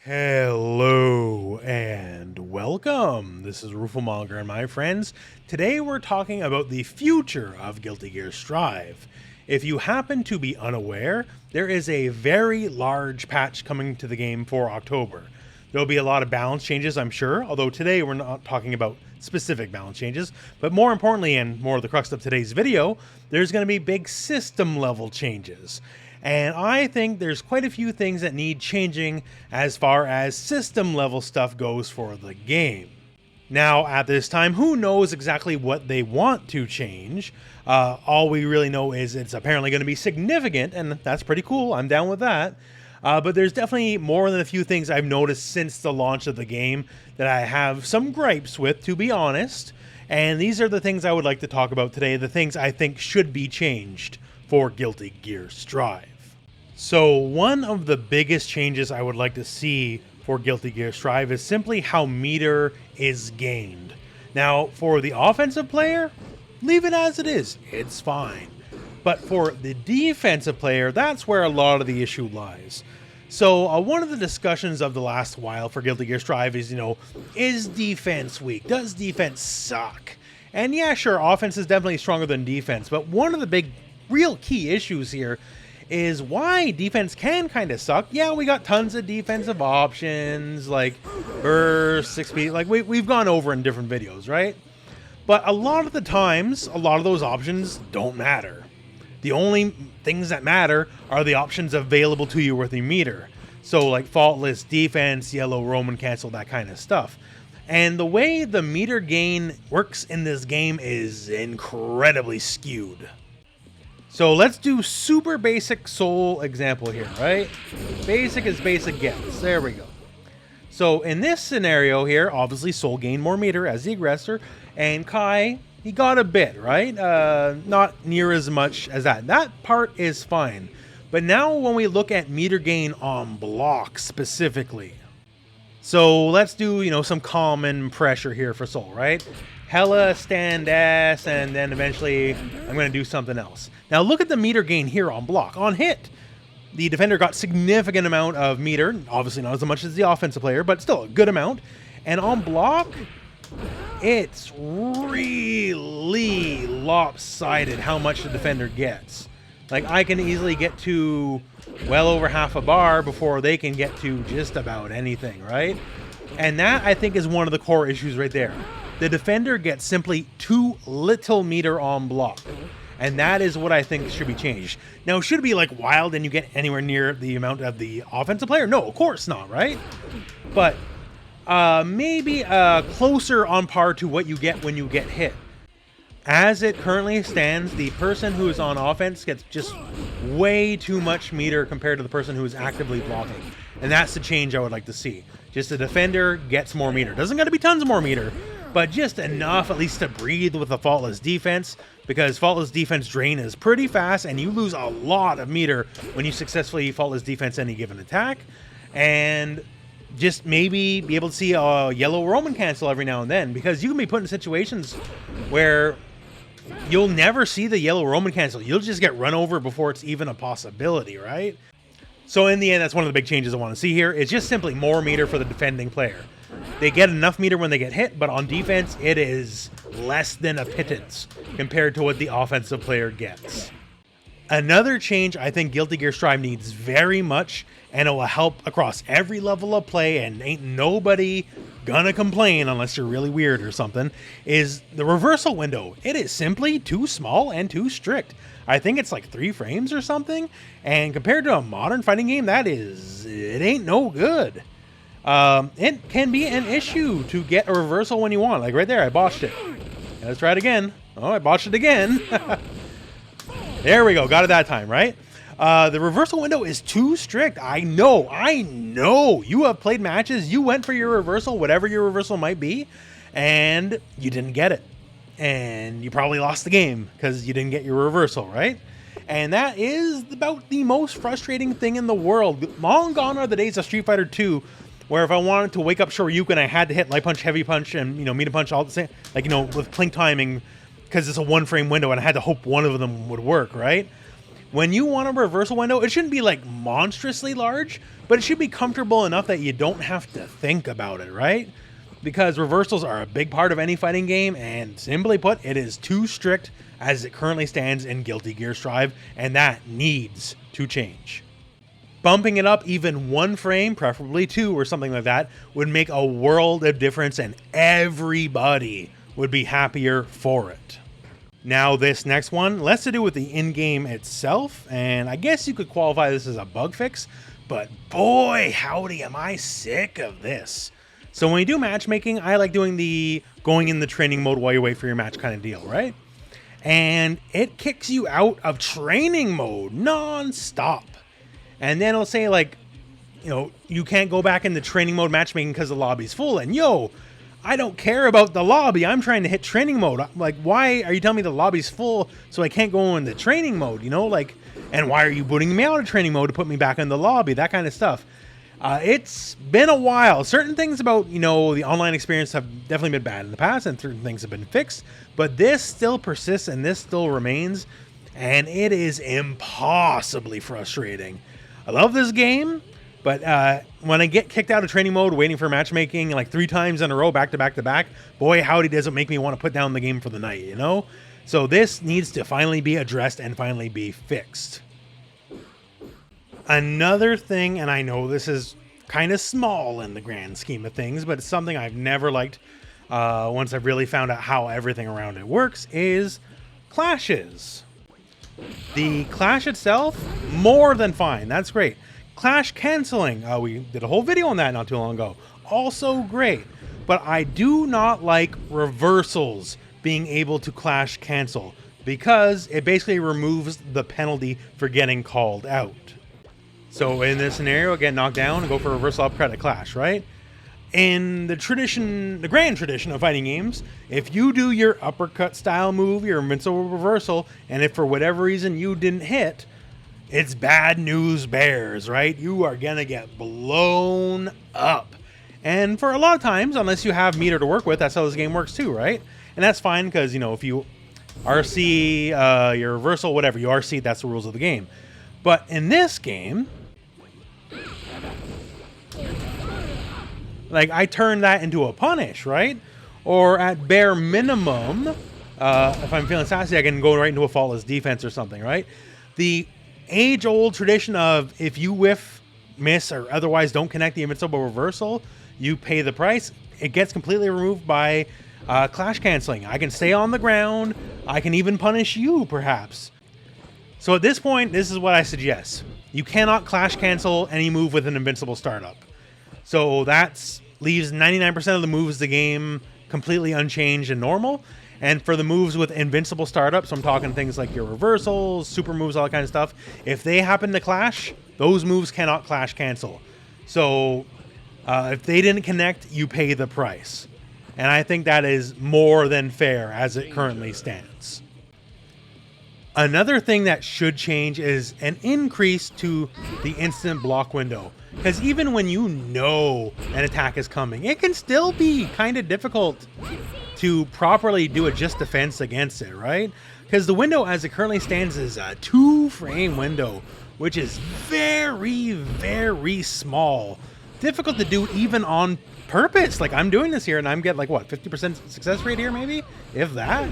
Hello and welcome. This is Rooflemonger and my friends. Today we're talking about the future of Guilty Gear Strive. If you happen to be unaware, there is a very large patch coming to the game for October. There'll be a lot of balance changes, I'm sure, although today we're not talking about specific balance changes, but more importantly, and more of the crux of today's video, there's going to be big system level changes. And I think there's quite a few things that need changing as far as system level stuff goes for the game. Now, at this time, who knows exactly what they want to change? All we really know is it's apparently going to be significant, and that's pretty cool. I'm down with that. But there's definitely more than a few things I've noticed since the launch of the game that I have some gripes with, to be honest. And these are the things I would like to talk about today, the things I think should be changed for Guilty Gear Strive. So one of the biggest changes I would like to see for Guilty Gear Strive is simply how meter is gained. Now, for the offensive player, leave it as it is. It's fine. But for the defensive player, that's where a lot of the issue lies. So one of the discussions of the last while for Guilty Gear Strive is, is defense weak? Does defense suck? And yeah, sure, offense is definitely stronger than defense. But one of the big, real key issues here is why defense can kind of suck. Yeah, we got tons of defensive options, like burst, 6 speed, like we've gone over in different videos, right? But a lot of the times, a lot of those options don't matter. The only things that matter are the options available to you with your meter. So like faultless, defense, yellow, Roman cancel, that kind of stuff. And the way the meter gain works in this game is incredibly skewed. So let's do super basic soul example here, right? Basic as basic gets. There we go. So in this scenario here, obviously soul gained more meter as the aggressor, and Kai, he got a bit, right? Not near as much as that. That part is fine. But now when we look at meter gain on block specifically, so let's do, some common pressure here for soul, right? Hella stand S, and then eventually I'm going to do something else. Now look at the meter gain here on block. On hit, the defender got significant amount of meter, obviously not as much as the offensive player, but still a good amount. And on block, it's really lopsided how much the defender gets. Like I can easily get to well over half a bar before they can get to just about anything, right? And that I think is one of the core issues right there. The defender gets simply too little meter on block. And that is what I think should be changed. Now, should it be like wild and you get anywhere near the amount of the offensive player? No, of course not, right? But maybe closer on par to what you get when you get hit. As it currently stands, the person who is on offense gets just way too much meter compared to the person who is actively blocking. And that's the change I would like to see. Just the defender gets more meter. Doesn't got to be tons more meter, but just enough at least to breathe with a faultless defense, because faultless defense drain is pretty fast and you lose a lot of meter when you successfully faultless defense any given attack. And just maybe be able to see a yellow Roman cancel every now and then, because you can be put in situations where you'll never see the yellow Roman cancel. You'll just get run over before it's even a possibility, right? So in the end, that's one of the big changes I want to see here. It's just simply more meter for the defending player. They get enough meter when they get hit, but on defense, it is less than a pittance compared to what the offensive player gets. Another change I think Guilty Gear Strive needs very much, and it will help across every level of play, and ain't nobody gonna complain unless you're really weird or something, is the reversal window. It is simply too small and too strict. I think it's like 3 frames or something, and compared to a modern fighting game, it ain't no good. It can be an issue to get a reversal when you want. Like right there, I botched it. Let's try it again. Oh, I botched it again. There we go. Got it that time, right? The reversal window is too strict. I know. You have played matches. You went for your reversal, whatever your reversal might be, and you didn't get it. And you probably lost the game because you didn't get your reversal, right? And that is about the most frustrating thing in the world. Long gone are the days of Street Fighter 2 where if I wanted to wake up Shoryuken, I had to hit light punch, heavy punch, and, medium punch all the same, with Plink timing, because it's a 1 frame window and I had to hope one of them would work, right? When you want a reversal window, it shouldn't be like monstrously large, but it should be comfortable enough that you don't have to think about it, right? Because reversals are a big part of any fighting game, and simply put, it is too strict as it currently stands in Guilty Gear Strive, and that needs to change. Bumping it up even 1 frame, preferably 2 or something like that, would make a world of difference, and everybody would be happier for it. Now this next one, less to do with the in-game itself, and I guess you could qualify this as a bug fix, but boy howdy am I sick of this. So when you do matchmaking, I like doing the going in the training mode while you wait for your match kind of deal, right? And it kicks you out of training mode non-stop. And then it'll say like, you know, you can't go back into training mode matchmaking because the lobby's full. And yo, I don't care about the lobby. I'm trying to hit training mode. Like, why are you telling me the lobby's full so I can't go into training mode, you know? Like, and why are you booting me out of training mode to put me back in the lobby? That kind of stuff. It's been a while. Certain things about, you know, the online experience have definitely been bad in the past, and certain things have been fixed, but this still persists and this still remains, and it is impossibly frustrating. I love this game, but when I get kicked out of training mode waiting for matchmaking like 3 times in a row, back to back to back, boy howdy does it make me want to put down the game for the night, you know? So this needs to finally be addressed and finally be fixed. Another thing, and I know this is kind of small in the grand scheme of things, but it's something I've never liked once I've really found out how everything around it works, is clashes. The clash itself, more than fine. That's great. Clash canceling, we did a whole video on that not too long ago. Also great. But I do not like reversals being able to clash cancel, because it basically removes the penalty for getting called out. So in this scenario, get knocked down and go for a reversal uppercut at clash, right? In the tradition, the grand tradition of fighting games, if you do your uppercut style move, your invincible reversal, and if for whatever reason you didn't hit, it's bad news bears, right? You are gonna get blown up. And for a lot of times, unless you have meter to work with, that's how this game works too, right? And that's fine, because, you know, if you RC your reversal, whatever, you RC, that's the rules of the game. But in this game, like, I turn that into a punish, right? Or at bare minimum, if I'm feeling sassy, I can go right into a faultless defense or something, right? The age-old tradition of if you whiff, miss, or otherwise don't connect the invincible reversal, you pay the price. It gets completely removed by clash canceling. I can stay on the ground. I can even punish you, perhaps. So at this point, this is what I suggest. You cannot clash cancel any move with an invincible startup. So that leaves 99% of the moves of the game completely unchanged and normal. And for the moves with invincible startups, so I'm talking things like your reversals, super moves, all that kind of stuff, if they happen to clash, those moves cannot clash cancel. So if they didn't connect, you pay the price. And I think that is more than fair as it currently stands. Another thing that should change is an increase to the instant block window. Because even when you know an attack is coming, it can still be kind of difficult to properly do a just defense against it, right? Because the window as it currently stands is a 2-frame window, which is very, very small. Difficult to do even on purpose. Like, I'm doing this here and I'm getting like, what, 50% success rate here maybe? If that.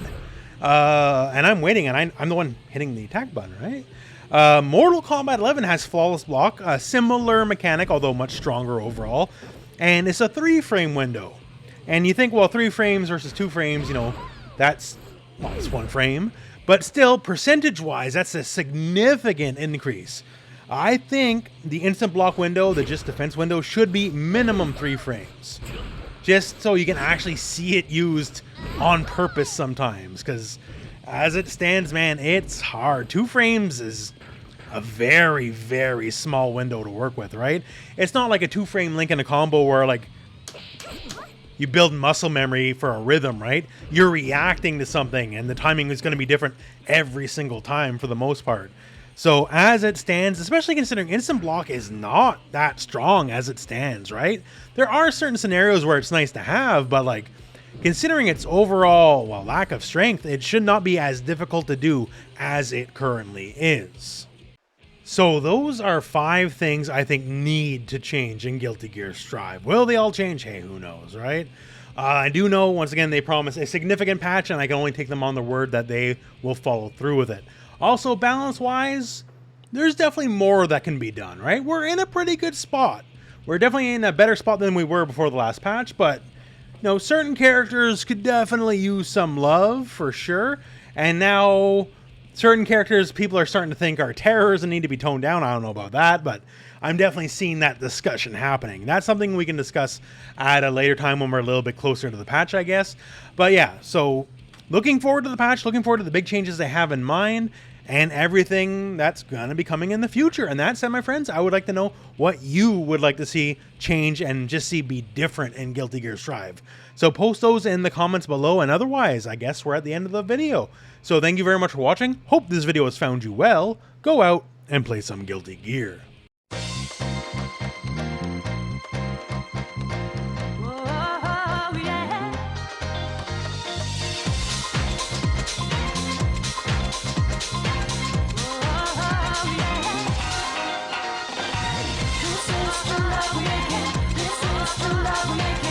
And I'm waiting, and I'm the one hitting the attack button, right? Mortal Kombat 11 has flawless block, a similar mechanic, although much stronger overall, and it's a 3-frame window. And you think, well, 3 frames versus 2 frames, you know, that's, well, it's 1 frame, but still, percentage-wise, that's a significant increase. I think the instant block window, the just defense window, should be minimum 3 frames. Just so you can actually see it used on purpose sometimes, because as it stands, man, it's hard. 2 frames is a very, very small window to work with, right? It's not like a 2-frame link in a combo where, like, you build muscle memory for a rhythm, right? You're reacting to something, and the timing is going to be different every single time for the most part. So as it stands, especially considering instant block is not that strong as it stands, right? There are certain scenarios where it's nice to have, but like, considering its overall, well, lack of strength, it should not be as difficult to do as it currently is. So those are 5 things I think need to change in Guilty Gear Strive. Will they all change? Hey, who knows, right? I do know, once again, they promise a significant patch, and I can only take them on their word that they will follow through with it. Also, balance-wise, there's definitely more that can be done, right? We're in a pretty good spot. We're definitely in a better spot than we were before the last patch, but certain characters could definitely use some love, for sure. And now certain characters people are starting to think are terrors and need to be toned down. I don't know about that, but I'm definitely seeing that discussion happening. That's something we can discuss at a later time when we're a little bit closer to the patch, I guess. But yeah, so looking forward to the patch, looking forward to the big changes they have in mind, and everything that's going to be coming in the future. And that said, my friends, I would like to know what you would like to see change and just see be different in Guilty Gear Strive. So post those in the comments below, and otherwise, I guess we're at the end of the video. So thank you very much for watching. Hope this video has found you well. Go out and play some Guilty Gear. This is the love making.